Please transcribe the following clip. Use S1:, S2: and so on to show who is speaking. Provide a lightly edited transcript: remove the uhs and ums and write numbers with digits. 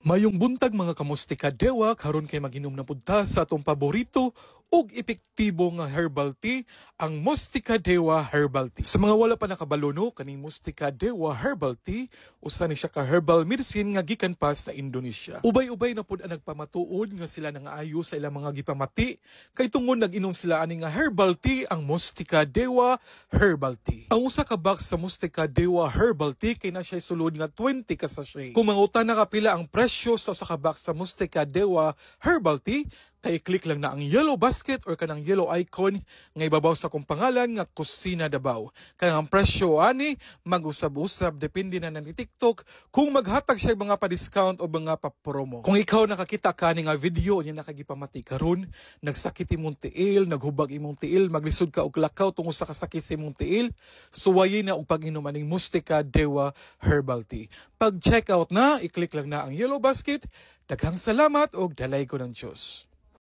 S1: Mayong buntag mga kamustika dewa, karon kay maginom na punta sa atong paborito ug epektibo nga herbal tea, ang Mustika Dewa Herbal Tea. Sa mga wala pa nakabalo no, kaning Mustika Dewa Herbal Tea, usa ni siya ka herbal medicine nga gikan pa sa Indonesia. Ubay-ubay na pud ang nagpamatuod nga sila nangaayo sa ilang mga gipamati, kay tungod nag-inom sila ani nga herbal tea, ang Mustika Dewa Herbal Tea. Ang usa ka box sa Mustika Dewa Herbal Tea kay na siya sulod nga 20 ka sachet. Kung mangutan na kapila ang presyo sa usa ka box sa Mustika Dewa Herbal Tea, kay i-click lang na ang yellow basket or kanang yellow icon nga ibabaw sa kong pangalan nga Kusina Davao. Kaya ang presyo ani mag-usab-usab depende na ni TikTok kung maghatag siya mga pa-discount o mga pa-promo. Kung ikaw nakakita ka ni nga video niya nakagipamati karon, nagsakit imong tiil, naghubag imong tiil, maglisod ka og lakaw tungod sa kasakit sa imong tiil, suwayin na og pag-inom aning Mustika Dewa Herbal Tea. Pag check out na, i-click lang na ang yellow basket. Daghang salamat og dalay ko ng Diyos.